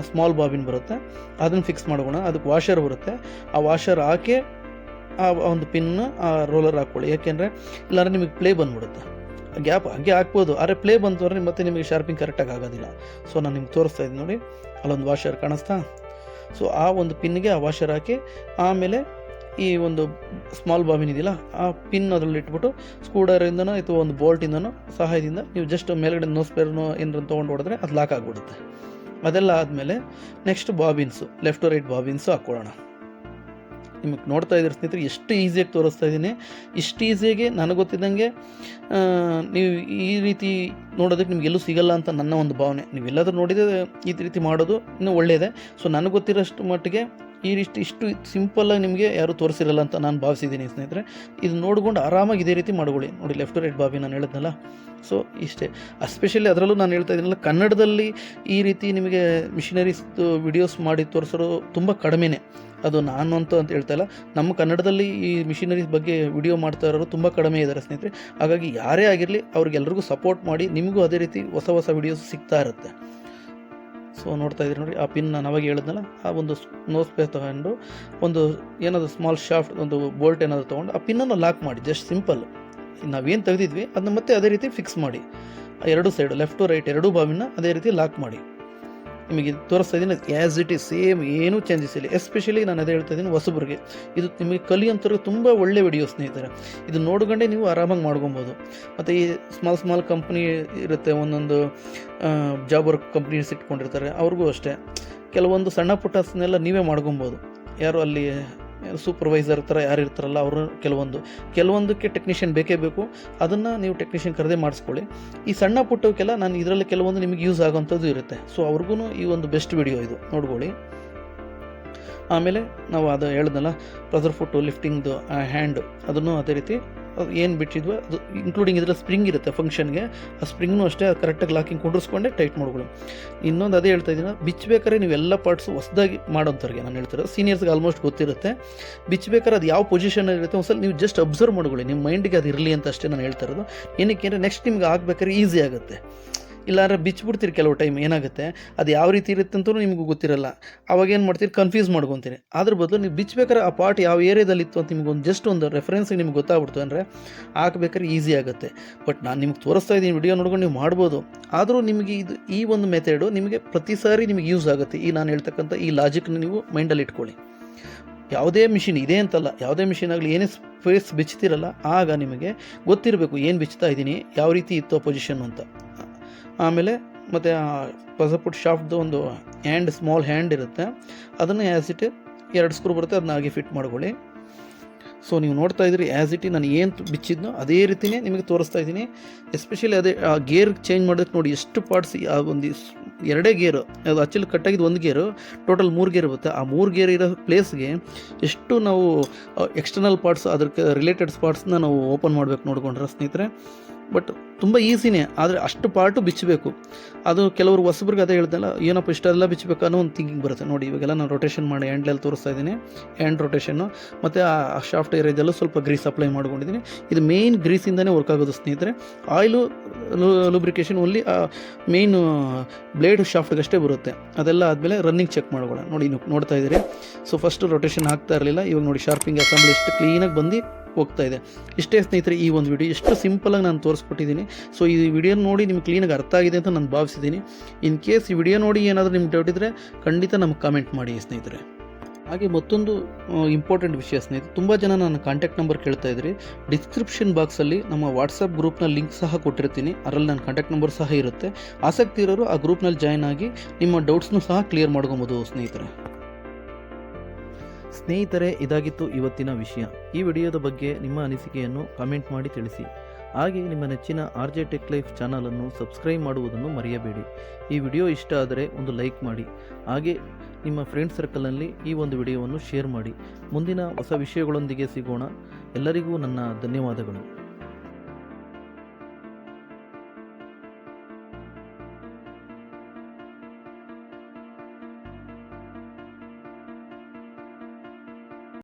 ಸ್ಮಾಲ್ ಬಾಬಿನ್ ಬರುತ್ತೆ, ಅದನ್ನು ಫಿಕ್ಸ್ ಮಾಡೋಣ. ಅದಕ್ಕೆ ವಾಷರ್ ಬರುತ್ತೆ, ಆ ವಾಷರ್ ಹಾಕಿ ಆ ಒಂದು ಪಿನ್ನ ಆ ರೋಲರ್ ಹಾಕ್ಕೊಳ್ಳಿ. ಯಾಕೆಂದರೆ ಇಲ್ಲಾಂದರೆ ನಿಮಗೆ ಪ್ಲೇ ಬಂದುಬಿಡುತ್ತೆ. ಗ್ಯಾಪ್ ಹಾಗೆ ಹಾಕ್ಬೋದು, ಆದರೆ ಪ್ಲೇ ಬಂತು ಅಂದರೆ ಮತ್ತೆ ನಿಮಗೆ ಶಾರ್ಪಿಂಗ್ ಕರೆಕ್ಟಾಗಿ ಆಗೋದಿಲ್ಲ. ಸೊ ನಾನು ನಿಮ್ಗೆ ತೋರಿಸ್ತಾ ಇದ್ದೀನಿ ನೋಡಿ, ಅಲ್ಲೊಂದು ವಾಷರ್ ಕಾಣಿಸ್ತಾ. ಸೊ ಆ ಒಂದು ಪಿನ್ಗೆ ಆ ವಾಷರ್ ಹಾಕಿ ಆಮೇಲೆ ಈ ಒಂದು ಸ್ಮಾಲ್ ಬಾಬಿನ್ ಇದೆಯಲ್ಲ ಆ ಪಿನ್ ಅದರಲ್ಲಿ ಇಟ್ಬಿಟ್ಟು ಸ್ಕ್ರೂಡ್ರೈವರಿಂದನೋ ಅಥವಾ ಒಂದು ಬೋಲ್ಟಿಂದನೋ ಸಹಾಯದಿಂದ ನೀವು ಜಸ್ಟ್ ಮೇಲ್ಗಡೆ ನೋಸ್ಪೇರ್ನೋ ಏನಾರು ತೊಗೊಂಡು ಹೊಡೆದ್ರೆ ಅದು ಲಾಕ್ ಆಗಿಬಿಡುತ್ತೆ. ಅದೆಲ್ಲ ಆದಮೇಲೆ ನೆಕ್ಸ್ಟ್ ಬಾಬಿನ್ಸು, ಲೆಫ್ಟ್ ಟು ರೈಟ್ ಬಾಬಿನ್ಸು ಹಾಕ್ಕೊಳ್ಳೋಣ. ನಿಮಗೆ ನೋಡ್ತಾ ಇದ್ದೀರಿ ಸ್ನೇಹಿತರೆ, ಎಷ್ಟು ಈಸಿಯಾಗಿ ತೋರಿಸ್ತಾ ಇದ್ದೀನಿ. ಇಷ್ಟು ಈಸಿಯಾಗಿ ನನಗೆ ಗೊತ್ತಿದ್ದಂಗೆ ನೀವು ಈ ರೀತಿ ನೋಡೋದಕ್ಕೆ ನಿಮ್ಗೆ ಎಲ್ಲೂ ಸಿಗಲ್ಲ ಅಂತ ನನ್ನ ಒಂದು ಭಾವನೆ. ನೀವೆಲ್ಲಾದರೂ ನೋಡಿದರೆ ಈ ರೀತಿ ಮಾಡೋದು ಇನ್ನೂ ಒಳ್ಳೆಯದೇ. ಸೊ ನನಗೆ ಗೊತ್ತಿರೋಷ್ಟು ಮಟ್ಟಿಗೆ ಇಷ್ಟು ಸಿಂಪಲ್ಲಾಗಿ ನಿಮಗೆ ಯಾರೂ ತೋರಿಸಿರಲ್ಲ ಅಂತ ನಾನು ಭಾವಿಸಿದ್ದೀನಿ ಸ್ನೇಹಿತರೆ. ಇದು ನೋಡ್ಕೊಂಡು ಆರಾಮಾಗಿ ಇದೇ ರೀತಿ ಮಾಡ್ಕೊಳ್ಳಿ. ನೋಡಿ ಲೆಫ್ಟ್ ಟು ರೈಟ್ ಬಾಬಿ ನಾನು ಹೇಳಿದ್ನಲ್ಲ, ಸೊ ಇಷ್ಟೇ. ಎಸ್ಪೆಷಲಿ ಅದರಲ್ಲೂ ನಾನು ಹೇಳ್ತಾ ಇದ್ದೀನಲ್ಲ, ಕನ್ನಡದಲ್ಲಿ ಈ ರೀತಿ ನಿಮಗೆ ಮಿಷಿನರೀಸ್ ವಿಡಿಯೋಸ್ ಮಾಡಿ ತೋರಿಸೋರು ತುಂಬ ಕಡಿಮೆನೇ. ಅದು ನಾನು ಅಂತ ಹೇಳ್ತಾ ಇಲ್ಲ, ನಮ್ಮ ಕನ್ನಡದಲ್ಲಿ ಈ ಮಿಷಿನರೀಸ್ ಬಗ್ಗೆ ವಿಡಿಯೋ ಮಾಡ್ತಾ ಇರೋರು ತುಂಬ ಕಡಿಮೆ ಇದ್ದಾರೆ ಸ್ನೇಹಿತರೆ. ಹಾಗಾಗಿ ಯಾರೇ ಆಗಿರಲಿ ಅವ್ರಿಗೆಲ್ರಿಗೂ ಸಪೋರ್ಟ್ ಮಾಡಿ, ನಿಮಗೂ ಅದೇ ರೀತಿ ಹೊಸ ವಿಡಿಯೋಸ್ ಸಿಗ್ತಾ ಇರುತ್ತೆ. ಸೊ ನೋಡ್ತಾ ಇದ್ದೀರಿ ನೋಡಿ, ಆ ಪಿನ್ ನಾನು ಅವಾಗ ಹೇಳಿದ್ನಲ್ಲ, ಆ ಒಂದು ನೋಸ್ ಪೇ ತೊಗೊಂಡು ಒಂದು ಏನಾದರೂ ಸ್ಮಾಲ್ ಶಾಫ್ಟ್ ಒಂದು ಬೋಲ್ಟ್ ಏನಾದರೂ ತೊಗೊಂಡು ಆ ಪಿನ್ನನ್ನು ಲಾಕ್ ಮಾಡಿ. ಜಸ್ಟ್ ಸಿಂಪಲ್, ನಾವೇನು ತೆಗೆದಿದ್ವಿ ಅದನ್ನ ಮತ್ತೆ ಅದೇ ರೀತಿ ಫಿಕ್ಸ್ ಮಾಡಿ. ಎರಡು ಸೈಡು ಲೆಫ್ಟ್ ಟು ರೈಟ್ ಎರಡೂ ಬಾಬಿನ ಅದೇ ರೀತಿ ಲಾಕ್ ಮಾಡಿ. ನಿಮಗೆ ತೋರಿಸ್ತಾ ಇದ್ದೀನಿ ಆ್ಯಸ್ ಇಟ್ ಈಸ್ ಸೇಮ್, ಏನೂ ಚೇಂಜಸ್ ಇಲ್ಲ. ಎಸ್ಪೆಷಲಿ ನಾನು ಅದೇ ಹೇಳ್ತಾ ಇದ್ದೀನಿ ಹೊಸಬ್ರಿಗೆ, ಇದು ನಿಮಗೆ ಕಲಿಯೋಂಥವ್ರಿಗೆ ತುಂಬ ಒಳ್ಳೆ ವಿಡಿಯೋ ಸ್ನೇಹಿತರೆ. ಇದು ನೋಡ್ಕೊಂಡೆ ನೀವು ಆರಾಮಾಗಿ ಮಾಡ್ಕೊಬೋದು. ಮತ್ತು ಈ ಸ್ಮಾಲ್ ಕಂಪ್ನಿ ಇರುತ್ತೆ, ಒಂದೊಂದು ಜಾಬ್ ವರ್ಕ್ ಕಂಪ್ನೀಸ್ ಇಟ್ಕೊಂಡಿರ್ತಾರೆ, ಅವ್ರಿಗೂ ಅಷ್ಟೇ ಕೆಲವೊಂದು ಸಣ್ಣ ಪುಟ್ಟನೆಲ್ಲ ನೀವೇ ಮಾಡ್ಕೊಬೋದು. ಯಾರು ಅಲ್ಲಿ ಸೂಪರ್ವೈಸರ್ ಥರ ಯಾರು ಇರ್ತಾರಲ್ಲ ಅವರು ಕೆಲವೊಂದಕ್ಕೆ ಟೆಕ್ನಿಷಿಯನ್ ಬೇಕೇ ಬೇಕು, ಅದನ್ನು ನೀವು ಟೆಕ್ನಿಷಿಯನ್ ಕರೆದೇ ಮಾಡಿಸ್ಕೊಳ್ಳಿ. ಈ ಸಣ್ಣ ಪುಟ್ಟವಕ್ಕೆಲ್ಲ ನಾನು ಇದರಲ್ಲಿ ಕೆಲವೊಂದು ನಿಮಗೆ ಯೂಸ್ ಆಗೋಂಥದ್ದು ಇರುತ್ತೆ. ಸೊ ಅವ್ರಿಗೂ ಈ ಒಂದು ಬೆಸ್ಟ್ ವಿಡಿಯೋ ಇದು ನೋಡ್ಕೊಳ್ಳಿ. ಆಮೇಲೆ ನಾವು ಅದು ಹೇಳಿದ್ನಲ್ಲ ಪ್ರೆಸರ್ ಫುಟ್ಟು ಲಿಫ್ಟಿಂಗ್ದು ಹ್ಯಾಂಡ್, ಅದನ್ನು ಅದೇ ರೀತಿ ಅದು ಏನು ಬಿಟ್ಟಿದ್ವೋ ಅದು ಇನ್ಕ್ಲೂಡಿಂಗ್ ಇದರಲ್ಲಿ ಸ್ಪ್ರಿಂಗ್ ಇರುತ್ತೆ ಫಂಕ್ಷನ್ಗೆ, ಆ ಸ್ಪ್ರಿಂಗ್ನೂ ಅಷ್ಟೇ ಕರೆಕ್ಟಾಗಿ ಲಾಕಿಂಗ್ ಕುಂಡ್ರಿಸ್ಕೊಂಡೆ ಟೈಟ್ ಮಾಡ್ಕೊಳ್ಳಿ. ಇನ್ನೊಂದು ಅದೇ ಹೇಳ್ತಾ ಇದ್ದೀನಿ, ಬಿಚ್ಚಬೇಕಾದ್ರೆ ನೀವೆಲ್ಲ ಪಾರ್ಟ್ಸು ಹೊಸದಾಗಿ ಮಾಡೋಂಥವ್ರಿಗೆ ನಾನು ಹೇಳ್ತಾರೆ, ಸೀನಿಯರ್ಸ್ಗೆ ಆಲ್ಮೋಸ್ಟ್ ಗೊತ್ತಿರುತ್ತೆ. ಬಿಚ್ಚಬೇಕಾದ್ರೆ ಅದು ಯಾವ ಪೊಸಿಷನಲ್ಲಿ ಇರುತ್ತೆ ಒಂದ್ಸಲ ನೀವು ಜಸ್ಟ್ ಅಬ್ಸರ್ವ್ ಮಾಡ್ಕೊಳ್ಳಿ, ನಿಮ್ಮ ಮೈಂಡಿಗೆ ಅದು ಇರಲಿ ಅಂತ ಅಷ್ಟೇ ನಾನು ಹೇಳ್ತಾ ಇರೋದು. ಏನಕ್ಕೆ ಅಂದರೆ ನೆಕ್ಸ್ಟ್ ನಿಮ್ಗೆ ಆಗ್ಬೇಕಾದ್ರೆ ಈಸಿ ಆಗುತ್ತೆ. ಇಲ್ಲಾಂದ್ರೆ ಬಿಚ್ಚಿಬಿಡ್ತೀರಿ ಕೆಲವು ಟೈಮ್, ಏನಾಗುತ್ತೆ ಅದು ಯಾವ ರೀತಿ ಇರುತ್ತೆ ಅಂತಲೂ ನಿಮಗೂ ಗೊತ್ತಿರಲ್ಲ. ಅವಾಗ ಏನು ಮಾಡ್ತೀರಿ, ಕನ್ಫ್ಯೂಸ್ ಮಾಡ್ಕೊತೀರಿ. ಅದ್ರ ಬದಲು ನೀವು ಬಿಚ್ಚಬೇಕಾದ್ರೆ ಆ ಪಾರ್ಟ್ ಯಾವ ಏರಿಯಾದಲ್ಲಿತ್ತು ಅಂತ ನಿಮ್ಗೆ ಜಸ್ಟ್ ಒಂದು ರೆಫರೆನ್ಸಿಗೆ ನಿಮ್ಗೆ ಗೊತ್ತಾಗ್ಬಿಡ್ತು ಅಂದರೆ ಹಾಕಬೇಕಾದ್ರೆ ಈಸಿ ಆಗುತ್ತೆ. ಬಟ್ ನಾನು ನಿಮ್ಗೆ ತೋರಿಸ್ತಾ ಇದ್ದೀನಿ, ವಿಡಿಯೋ ನೋಡ್ಕೊಂಡು ನೀವು ಮಾಡ್ಬೋದು. ಆದರೂ ನಿಮಗೆ ಈ ಒಂದು ಮೆಥಡು ನಿಮಗೆ ಪ್ರತಿ ಸಾರಿ ನಿಮಗೆ ಯೂಸ್ ಆಗುತ್ತೆ. ಈ ನಾನು ಹೇಳ್ತಕ್ಕಂಥ ಈ ಲಾಜಿಕ್ನ ನೀವು ಮೈಂಡಲ್ಲಿ ಇಟ್ಕೊಳ್ಳಿ. ಯಾವುದೇ ಮಿಷಿನ್ ಇದೆ ಅಂತಲ್ಲ, ಯಾವುದೇ ಮಿಷಿನ್ ಆಗಲಿ ಏನೇ ಸ್ಪೇಸ್ ಬಿಚ್ತಿರಲ್ಲ, ಆಗ ನಿಮಗೆ ಗೊತ್ತಿರಬೇಕು ಏನು ಬಿಚ್ತಾ ಇದ್ದೀನಿ, ಯಾವ ರೀತಿ ಇತ್ತು ಪೊಸಿಷನ್ ಅಂತ. ಆಮೇಲೆ ಮತ್ತು ಪಸಪುಟ್ ಶಾಫ್ಟ್ದು ಒಂದು ಸ್ಮಾಲ್ ಹ್ಯಾಂಡ್ ಇರುತ್ತೆ, ಅದನ್ನು ಆ್ಯಸ್ ಇಟ್ 2 ಸ್ಕ್ರೂ ಬರುತ್ತೆ, ಅದನ್ನ ಹಾಗೆ ಫಿಟ್ ಮಾಡ್ಕೊಳ್ಳಿ. ಸೊ ನೀವು ನೋಡ್ತಾ ಇದ್ದೀರಿ ಆ್ಯಸ್ ಇಟ್ ನಾನು ಏನು ಬಿಚ್ಚಿದ್ನೋ ಅದೇ ರೀತಿಯೇ ನಿಮಗೆ ತೋರಿಸ್ತಾ ಇದ್ದೀನಿ. ಎಸ್ಪೆಷಲಿ ಅದೇ ಆ ಗೇರ್ ಚೇಂಜ್ ಮಾಡೋದಕ್ಕೆ ನೋಡಿ ಎಷ್ಟು ಪಾರ್ಟ್ಸ್, ಆ ಒಂದು 2 ಗೇರು, ಅದು ಆ್ಯಕ್ಚುಲಿ ಕಟ್ಟಾಗಿದ್ದು 1 ಗೇರು, ಟೋಟಲ್ 3 ಗೇರ್ ಇರುತ್ತೆ. ಆ 3 ಗೇರ್ ಇರೋ ಪ್ಲೇಸ್ಗೆ ಎಷ್ಟು ನಾವು ಎಕ್ಸ್ಟರ್ನಲ್ ಪಾರ್ಟ್ಸ್ ಅದಕ್ಕೆ ರಿಲೇಟೆಡ್ ಪಾರ್ಟ್ಸ್ನ ನಾವು ಓಪನ್ ಮಾಡಬೇಕು ನೋಡ್ಕೊಂಡ್ರೆ ಸ್ನೇಹಿತರೆ. ಬಟ್ ತುಂಬ ಈಸಿನೇ, ಆದರೆ ಅಷ್ಟು ಪಾರ್ಟು ಬಿಚ್ಚಬೇಕು. ಅದು ಕೆಲವರು ಹೊಸಬ್ರಿಗೆ ಅದೇ ಹೇಳ್ದಲ್ಲ, ಏನಪ್ಪ ಇಷ್ಟೆಲ್ಲ ಬಿಚ್ಚಬೇಕು ಅನ್ನೋ ಒಂದು ಥಿಂಕಿಂಗ್ ಬರುತ್ತೆ. ನೋಡಿ ಇವಾಗೆಲ್ಲ ನಾನು ರೊಟೇಷನ್ ಮಾಡಿ ಹ್ಯಾಂಡ್ಲಲ್ಲಿ ತೋರಿಸ್ತಾ ಇದ್ದೀನಿ, ಹ್ಯಾಂಡ್ ರೊಟೇಷನ್ನು. ಮತ್ತು ಆ ಶಾಫ್ಟ್ ಏರಿಯಾದಲ್ಲೂ ಸ್ವಲ್ಪ ಗ್ರೀಸ್ ಅಪ್ಲೈ ಮಾಡ್ಕೊಂಡಿದ್ದೀನಿ. ಇದು ಮೇಯ್ನ್ ಗ್ರೀಸಿಂದನೇ ವರ್ಕ್ ಆಗೋದು ಸ್ನೇಹಿತರೆ. Oil lubrication only main blade ಶಾಫ್ಟ್ಗಷ್ಟೇ ಬರುತ್ತೆ. ಅದೆಲ್ಲ ಆದಮೇಲೆ ರನ್ನಿಂಗ್ ಚೆಕ್ ಮಾಡ್ಕೊಳ್ಳೋಣ. ನೋಡಿ ನೀವು ನೋಡ್ತಾ ಇದ್ದೀರಿ. ಸೊ ಫಸ್ಟು ರೊಟೇಷನ್ ಆಗ್ತಾ ಇರಲಿಲ್ಲ, ಇವಾಗ ನೋಡಿ ಶಾರ್ಪಿಂಗ್ ಅಸೆಂಬ್ಲಿ ಎಷ್ಟು ಕ್ಲೀನಾಗಿ ಬಂದು ಹೋಗ್ತಾ ಇದೆ. ಇಷ್ಟೇ ಸ್ನೇಹಿತರೆ ಈ ಒಂದು ವಿಡಿಯೋ, ಎಷ್ಟು ಸಿಂಪಲಾಗಿ ನಾನು ತೋರಿಸ್ಕೊಟ್ಟಿದ್ದೀನಿ. ಸೊ ಈ ವಿಡಿಯೋ ನೋಡಿ ನಿಮ್ಗೆ ಕ್ಲೀನಾಗಿ ಅರ್ಥ ಆಗಿದೆ ಅಂತ ನಾನು ಭಾವಿಸಿದ್ದೀನಿ. ಇನ್ ಕೇಸ್ ಈ ವಿಡಿಯೋ ನೋಡಿ ಏನಾದರೂ ನಿಮ್ಗೆ ಡೌಟ್ ಇದ್ದರೆ ಖಂಡಿತ ನಮ್ಗೆ ಕಾಮೆಂಟ್ ಮಾಡಿ ಸ್ನೇಹಿತರೆ. ಹಾಗೆ ಮತ್ತೊಂದು ಇಂಪಾರ್ಟೆಂಟ್ ವಿಷಯ ಸ್ನೇಹಿತರೆ, ತುಂಬ ಜನ ನನ್ನ ಕಾಂಟ್ಯಾಕ್ಟ್ ನಂಬರ್ ಕೇಳ್ತಾ ಇದ್ರಿ. ಡಿಸ್ಕ್ರಿಪ್ಷನ್ ಬಾಕ್ಸಲ್ಲಿ ನಮ್ಮ ವಾಟ್ಸಪ್ ಗ್ರೂಪ್ನ ಲಿಂಕ್ ಸಹ ಕೊಟ್ಟಿರ್ತೀನಿ, ಅದರಲ್ಲಿ ನನ್ನ ಕಾಂಟ್ಯಾಕ್ಟ್ ನಂಬರ್ ಸಹ ಇರುತ್ತೆ. ಆಸಕ್ತಿ ಇರೋರು ಆ ಗ್ರೂಪ್ನಲ್ಲಿ ಜಾಯ್ನ್ ಆಗಿ ನಿಮ್ಮ ಡೌಟ್ಸ್ನೂ ಸಹ ಕ್ಲಿಯರ್ ಮಾಡ್ಕೊಬೋದು ಸ್ನೇಹಿತರೆ. ಇದಾಗಿತ್ತು ಇವತ್ತಿನ ವಿಷಯ. ಈ ವಿಡಿಯೋದ ಬಗ್ಗೆ ನಿಮ್ಮ ಅನಿಸಿಕೆಯನ್ನು ಕಾಮೆಂಟ್ ಮಾಡಿ ತಿಳಿಸಿ. ಹಾಗೆ ನಿಮ್ಮ ನೆಚ್ಚಿನ RJ Tech Life ಚಾನಲನ್ನು ಸಬ್ಸ್ಕ್ರೈಬ್ ಮಾಡುವುದನ್ನು ಮರೆಯಬೇಡಿ. ಈ ವಿಡಿಯೋ ಇಷ್ಟ ಆದರೆ ಒಂದು ಲೈಕ್ ಮಾಡಿ. ಹಾಗೆ ನಿಮ್ಮ ಫ್ರೆಂಡ್ ಸರ್ಕಲ್ನಲ್ಲಿ ಈ ಒಂದು ವಿಡಿಯೋವನ್ನು ಶೇರ್ ಮಾಡಿ. ಮುಂದಿನ ಹೊಸ ವಿಷಯಗಳೊಂದಿಗೆ ಸಿಗೋಣ. ಎಲ್ಲರಿಗೂ ನನ್ನ ಧನ್ಯವಾದಗಳು.